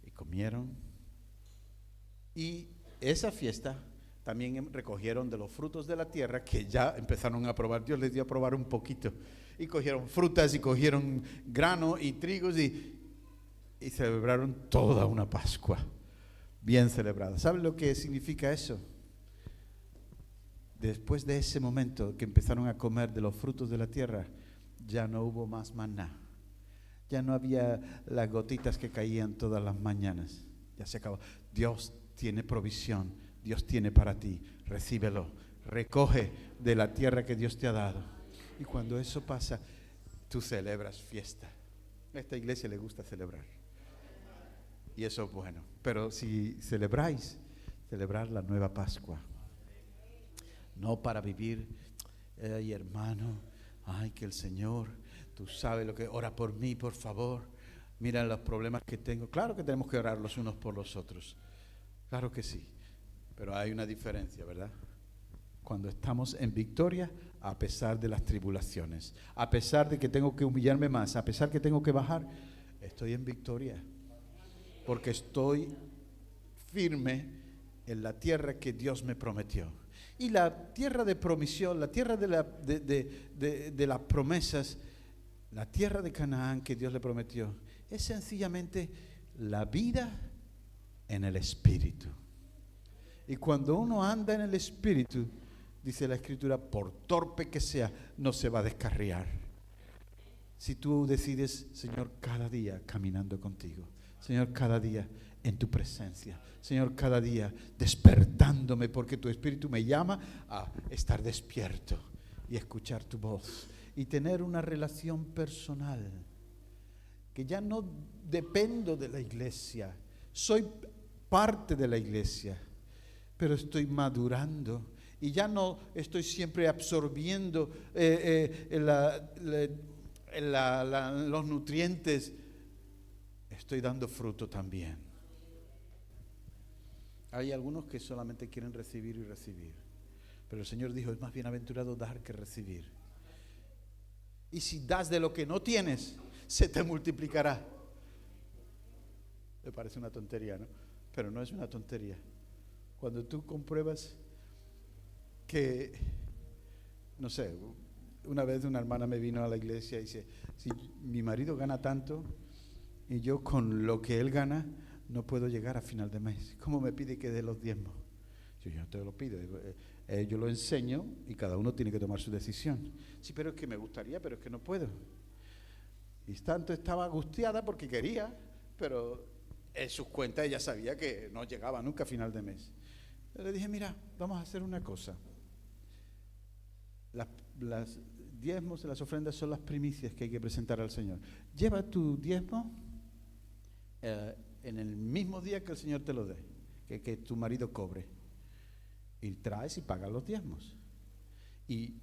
Speaker 2: y comieron. Y esa fiesta también recogieron de los frutos de la tierra que ya empezaron a probar. Dios les dio a probar un poquito. Y cogieron frutas y cogieron grano y trigos y celebraron toda una Pascua bien celebrada. ¿Saben lo que significa eso? Después de ese momento que empezaron a comer de los frutos de la tierra, ya no hubo más maná. Ya no había las gotitas que caían todas las mañanas. Ya se acabó. Dios tiene provisión. Dios tiene para ti. Recíbelo. Recoge de la tierra que Dios te ha dado. Y cuando eso pasa, tú celebras fiesta. A esta iglesia le gusta celebrar. Y eso es bueno. Pero si celebráis, celebrar la nueva Pascua. No para vivir, ay hermano, ay que el Señor, tú sabes lo que, ora por mí, por favor. Mira los problemas que tengo. Claro que tenemos que orar los unos por los otros. Claro que sí. Pero hay una diferencia, ¿verdad? Cuando estamos en victoria, a pesar de las tribulaciones, a pesar de que tengo que humillarme más, a pesar que tengo que bajar, estoy en victoria. Porque estoy firme en la tierra que Dios me prometió. Y la tierra de promisión, la tierra de las promesas, la tierra de Canaán que Dios le prometió, es sencillamente la vida en el Espíritu. Y cuando uno anda en el Espíritu, dice la Escritura, por torpe que sea, no se va a descarriar. Si tú decides, Señor, cada día caminando contigo, Señor, cada día en tu presencia, Señor, cada día despertándome, porque tu Espíritu me llama a estar despierto y escuchar tu voz y tener una relación personal, que ya no dependo de la iglesia, soy parte de la iglesia, pero estoy madurando y ya no estoy siempre absorbiendo los nutrientes, estoy dando fruto también. Hay algunos que solamente quieren recibir y recibir, pero el Señor dijo, es más bienaventurado dar que recibir. Y si das de lo que no tienes, se te multiplicará. Me parece una tontería, ¿no? Pero no es una tontería. Cuando tú compruebas que, no sé, una vez una hermana me vino a la iglesia y dice, si mi marido gana tanto y yo con lo que él gana no puedo llegar a final de mes, ¿cómo me pide que dé los diezmos? Yo no te lo pido, yo lo enseño y cada uno tiene que tomar su decisión. Sí, pero es que me gustaría, pero es que no puedo. Y tanto estaba angustiada porque quería, pero en sus cuentas ella sabía que no llegaba nunca a final de mes. Yo le dije, mira, vamos a hacer una cosa. Las diezmos y las ofrendas son las primicias que hay que presentar al Señor. Lleva tu diezmo en el mismo día que el Señor te lo dé, que tu marido cobre. Y traes y pagas los diezmos. Y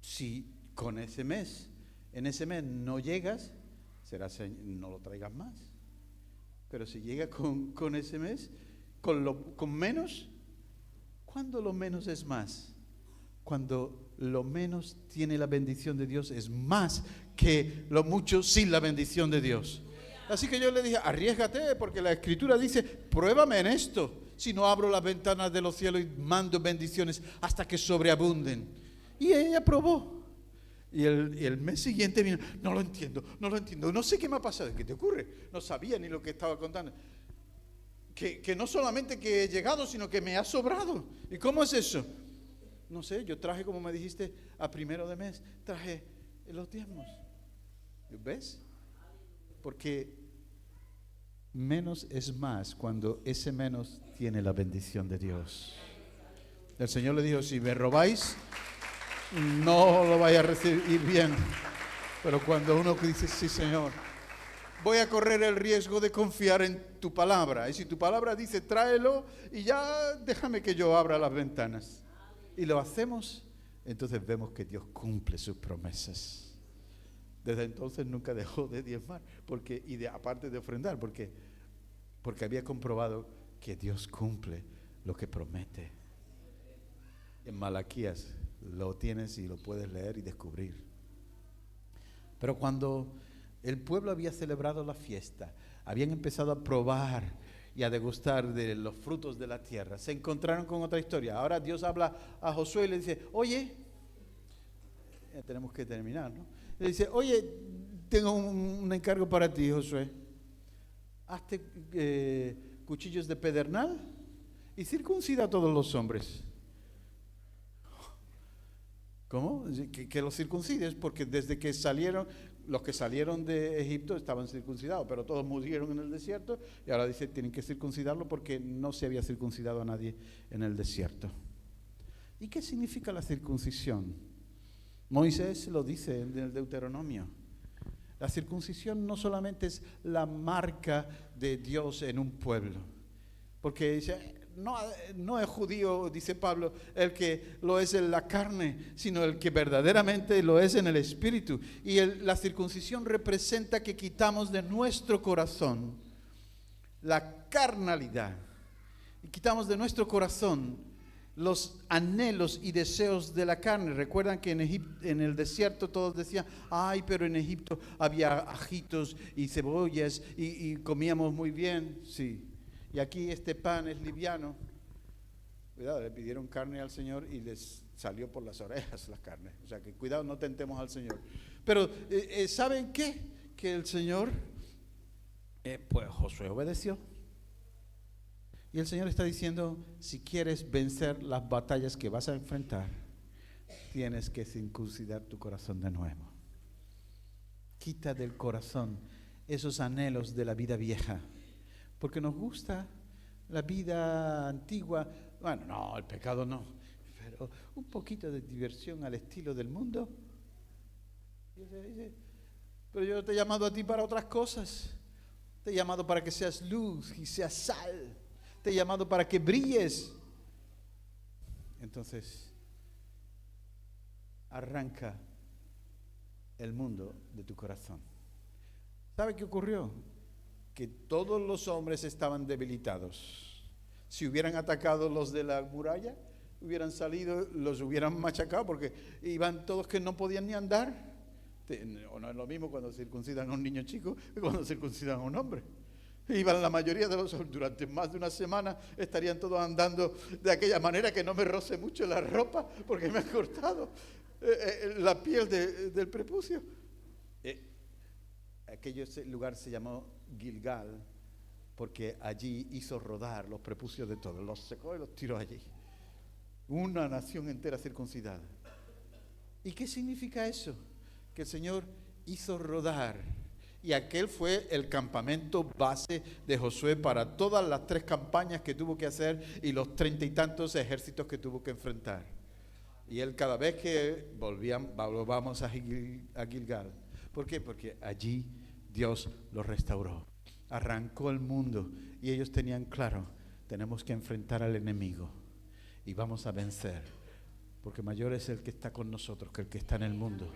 Speaker 2: si con en ese mes no llegas, no lo traigas más. Pero si llega con ese mes, con menos, ¿cuándo lo menos es más? Cuando lo menos tiene la bendición de Dios es más que lo mucho sin la bendición de Dios. Así que yo le dije, arriésgate, porque la Escritura dice, pruébame en esto, si no abro las ventanas de los cielos y mando bendiciones hasta que sobreabunden. Y ella probó. Y el mes siguiente vino, no lo entiendo, no sé qué me ha pasado. ¿Qué te ocurre? No sabía ni lo que estaba contando. Que no solamente que he llegado, sino que me ha sobrado. ¿Y cómo es eso? No sé, yo traje, como me dijiste, a primero de mes, traje los diezmos. ¿Ves? Porque menos es más cuando ese menos tiene la bendición de Dios. El Señor le dijo, si me robáis, no lo vaya a recibir bien. Pero cuando uno dice, sí, Señor, voy a correr el riesgo de confiar en tu palabra. Y si tu palabra dice, tráelo y ya déjame que yo abra las ventanas. Y lo hacemos, entonces vemos que Dios cumple sus promesas. Desde entonces nunca dejó de diezmar, aparte de ofrendar, porque había comprobado que Dios cumple lo que promete. En Malaquías lo tienes y lo puedes leer y descubrir. Pero cuando el pueblo había celebrado la fiesta, habían empezado a probar y a degustar de los frutos de la tierra, se encontraron con otra historia. Ahora Dios habla a Josué y le dice, oye, ya tenemos que terminar, ¿no? Le dice, oye, tengo un encargo para ti, Josué. Hazte cuchillos de pedernal y circuncida a todos los hombres. ¿Cómo? Que los circuncides, porque desde que salieron, los que salieron de Egipto estaban circuncidados, pero todos murieron en el desierto, y ahora dice, tienen que circuncidarlo porque no se había circuncidado a nadie en el desierto. ¿Y qué significa la circuncisión? Moisés lo dice en el Deuteronomio. La circuncisión no solamente es la marca de Dios en un pueblo, porque dice, no es judío, dice Pablo, el que lo es en la carne, sino el que verdaderamente lo es en el espíritu. Y la circuncisión representa que quitamos de nuestro corazón la carnalidad, y quitamos de nuestro corazón los anhelos y deseos de la carne. Recuerdan que en el desierto todos decían, ay, pero en Egipto había ajitos y cebollas y comíamos muy bien. Sí, y aquí este pan es liviano. Cuidado, le pidieron carne al Señor y les salió por las orejas la carne. O sea que cuidado, no tentemos al Señor. Pero ¿saben qué? Que el Señor, pues Josué obedeció. Y el Señor está diciendo, si quieres vencer las batallas que vas a enfrentar, tienes que circuncidar tu corazón de nuevo. Quita del corazón esos anhelos de la vida vieja, porque nos gusta la vida antigua. Bueno, no, el pecado no, pero un poquito de diversión al estilo del mundo. Pero yo te he llamado a ti para otras cosas. Te he llamado para que seas luz y seas sal. te he llamado para que brilles. Entonces, arranca el mundo de tu corazón. ¿Sabe qué ocurrió? Que todos los hombres estaban debilitados. Si hubieran atacado los de la muralla, hubieran salido, los hubieran machacado, porque iban todos que no podían ni andar. O no es lo mismo cuando circuncidan a un niño chico que cuando circuncidan a un hombre. Iban la mayoría de los hombres, durante más de una semana estarían todos andando de aquella manera que no me roce mucho la ropa, porque me han cortado la piel del prepucio. Aquel lugar se llamó Gilgal, porque allí hizo rodar los prepucios de todos, los secó y los tiró allí. Una nación entera circuncidada. ¿Y qué significa eso? Que el Señor hizo rodar. Y aquel fue el campamento base de Josué para todas las 3 campañas que tuvo que hacer y los 30 y tantos ejércitos que tuvo que enfrentar. Y él cada vez que volvíamos a Gilgal. ¿Por qué? Porque allí Dios los restauró. Arrancó el mundo y ellos tenían claro, tenemos que enfrentar al enemigo y vamos a vencer, porque mayor es el que está con nosotros que el que está en el mundo.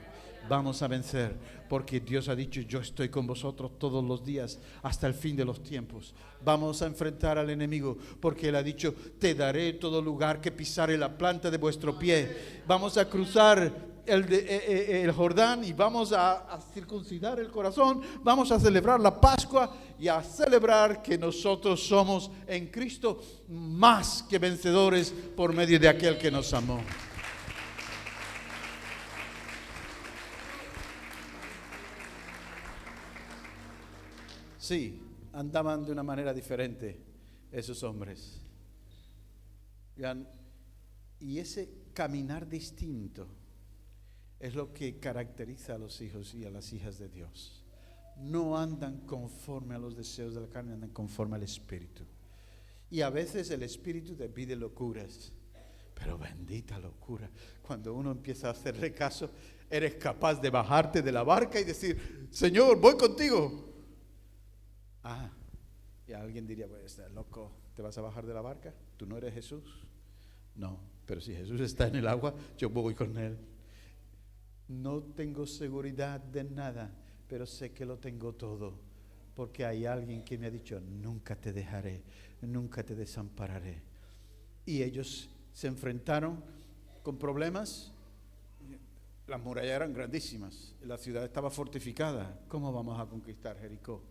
Speaker 2: Vamos a vencer, porque Dios ha dicho, yo estoy con vosotros todos los días hasta el fin de los tiempos. Vamos a enfrentar al enemigo, porque Él ha dicho, te daré todo lugar que pisare la planta de vuestro pie. Vamos a cruzar el Jordán y vamos a circuncidar el corazón, vamos a celebrar la Pascua y a celebrar que nosotros somos en Cristo más que vencedores por medio de aquel que nos amó. Sí, andaban de una manera diferente esos hombres. Y ese caminar distinto es lo que caracteriza a los hijos y a las hijas de Dios. No andan conforme a los deseos de la carne, andan conforme al Espíritu. Y a veces el Espíritu te pide locuras, pero bendita locura. Cuando uno empieza a hacerle caso, eres capaz de bajarte de la barca y decir, Señor, voy contigo. Y alguien diría, pues estás loco, ¿te vas a bajar de la barca? ¿Tú no eres Jesús? No, pero si Jesús está en el agua, yo voy con Él. No tengo seguridad de nada, pero sé que lo tengo todo, porque hay alguien que me ha dicho, nunca te dejaré, nunca te desampararé. Y ellos se enfrentaron con problemas. Las murallas eran grandísimas, la ciudad estaba fortificada. ¿Cómo vamos a conquistar Jericó?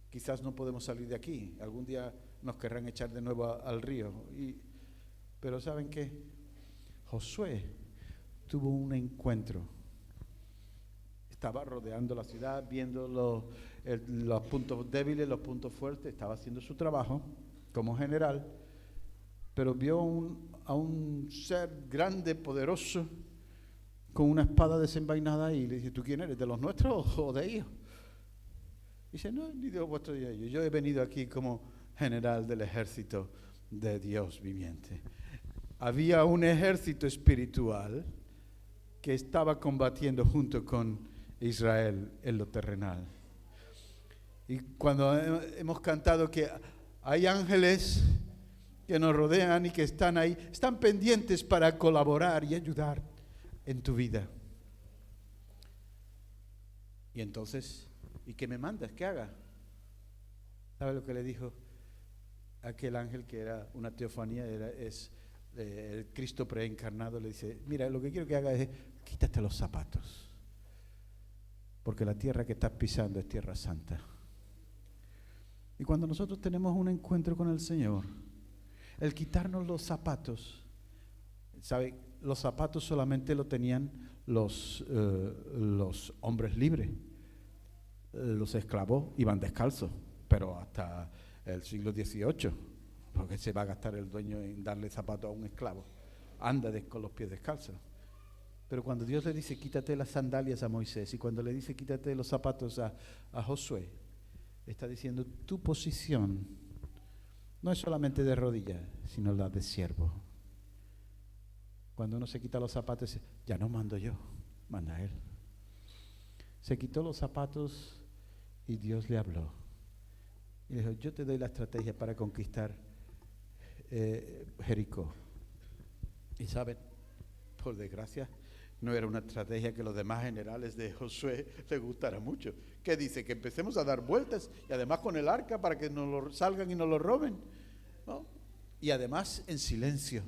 Speaker 2: Quizás no podemos salir de aquí, algún día nos querrán echar de nuevo al río. Pero ¿saben qué? Josué tuvo un encuentro. Estaba rodeando la ciudad, viendo los puntos débiles, los puntos fuertes, estaba haciendo su trabajo como general, pero vio a un ser grande, poderoso, con una espada desenvainada y le dice, ¿tú quién eres? ¿De los nuestros o de ellos? Y dice, no, ni de los vuestros ni de ellos. Yo he venido aquí como general del ejército de Dios viviente. Había un ejército espiritual que estaba combatiendo junto con Israel en lo terrenal. Y cuando hemos cantado que hay ángeles que nos rodean y que están ahí, están pendientes para colaborar y ayudar en tu vida. Y entonces, ¿y qué me mandas que haga? ¿Sabe lo que le dijo aquel ángel, que era una teofanía, es el Cristo preencarnado? Le dice, mira, lo que quiero que haga es, quítate los zapatos, porque la tierra que estás pisando es tierra santa. Y cuando nosotros tenemos un encuentro con el Señor, el quitarnos los zapatos, ¿sabe? Los zapatos solamente lo tenían los hombres libres. Los esclavos iban descalzos, pero hasta el siglo XVIII, porque se va a gastar el dueño en darle zapatos a un esclavo. Anda con los pies descalzos. Pero cuando Dios le dice quítate las sandalias a Moisés, y cuando le dice quítate los zapatos a Josué, está diciendo tu posición no es solamente de rodillas, sino la de siervo. Cuando uno se quita los zapatos, ya no mando yo, manda Él. Se quitó los zapatos y Dios le habló. Y le dijo, yo te doy la estrategia para conquistar Jericó. Y saben, por desgracia, no era una estrategia que los demás generales de Josué les gustara mucho. ¿Qué dice? Que empecemos a dar vueltas y además con el arca para que nos lo salgan y nos lo roben, ¿no? Y además en silencio.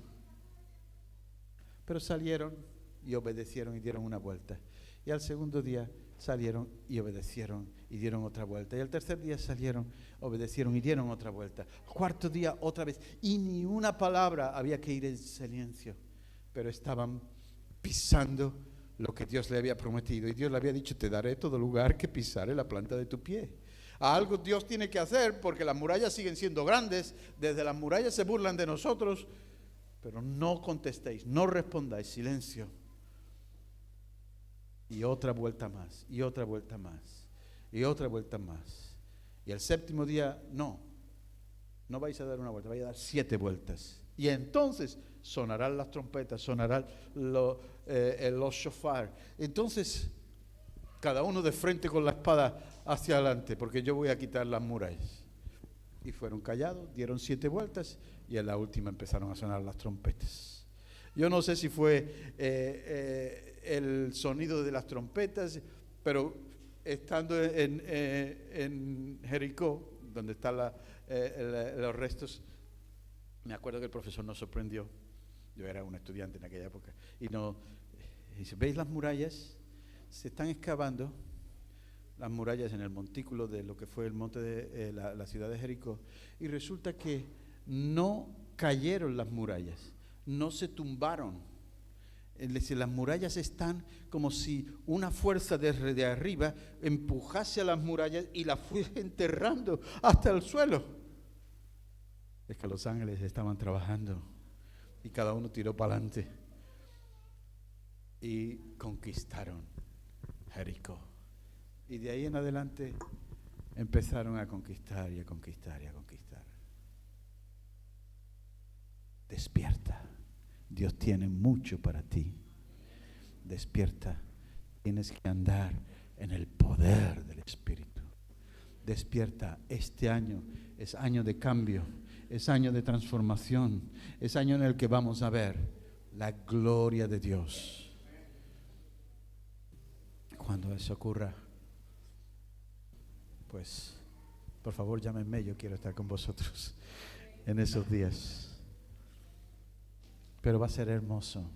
Speaker 2: Pero salieron y obedecieron y dieron una vuelta. Y al segundo día salieron y obedecieron y dieron otra vuelta. Y al tercer día salieron, obedecieron y dieron otra vuelta. Cuarto día otra vez. Y ni una palabra, había que ir en silencio. Pero estaban pisando lo que Dios le había prometido. Y Dios le había dicho, te daré todo lugar que pisare la planta de tu pie. A algo Dios tiene que hacer porque las murallas siguen siendo grandes. Desde las murallas se burlan de nosotros. Pero no contestéis, no respondáis, silencio. Y otra vuelta más, y otra vuelta más, y otra vuelta más. Y el séptimo día, no vais a dar una vuelta, vais a dar 7 vueltas. Y entonces sonarán las trompetas, sonarán los shofar. Entonces, cada uno de frente con la espada hacia adelante, porque yo voy a quitar las murallas. Y fueron callados, dieron 7 vueltas, y en la última empezaron a sonar las trompetas. Yo no sé si fue el sonido de las trompetas, pero estando en Jericó, donde están los restos, me acuerdo que el profesor nos sorprendió. Yo era un estudiante en aquella época. Y dice, ¿veis las murallas? Se están excavando las murallas en el montículo de lo que fue el monte de la ciudad de Jericó. Y resulta que no cayeron las murallas. No se tumbaron. Es decir, las murallas están como si una fuerza desde arriba empujase a las murallas y las fue enterrando hasta el suelo. Es que los ángeles estaban trabajando y cada uno tiró para adelante y conquistaron Jericó. Y de ahí en adelante empezaron a conquistar y a conquistar y a conquistar. Despierta. Dios tiene mucho para ti. Despierta. Tienes que andar en el poder del Espíritu. Despierta. Este año es año de cambio, es año de transformación, es año en el que vamos a ver la gloria de Dios. Cuando eso ocurra, pues, por favor, llámenme, yo quiero estar con vosotros en esos días. Pero va a ser hermoso,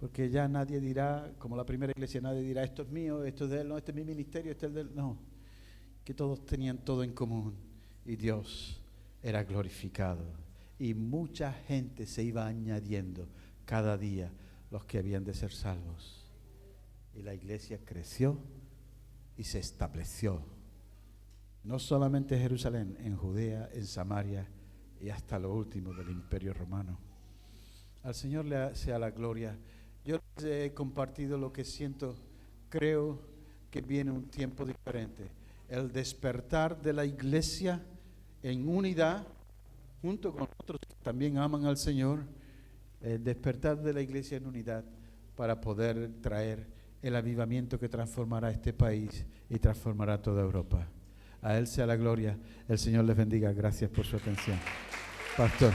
Speaker 2: porque ya nadie dirá, como la primera iglesia, nadie dirá, esto es mío, esto es de él, no, este es mi ministerio, este es el de él. No, que todos tenían todo en común y Dios era glorificado. Y mucha gente se iba añadiendo cada día, los que habían de ser salvos. Y la iglesia creció y se estableció, no solamente en Jerusalén, en Judea, en Samaria y hasta lo último del Imperio Romano. Al Señor le sea la gloria. Yo les he compartido lo que siento. Creo que viene un tiempo diferente. El despertar de la iglesia en unidad, junto con otros que también aman al Señor. El despertar de la iglesia en unidad para poder traer el avivamiento que transformará este país y transformará toda Europa. A Él sea la gloria. El Señor les bendiga. Gracias por su atención. Pastor.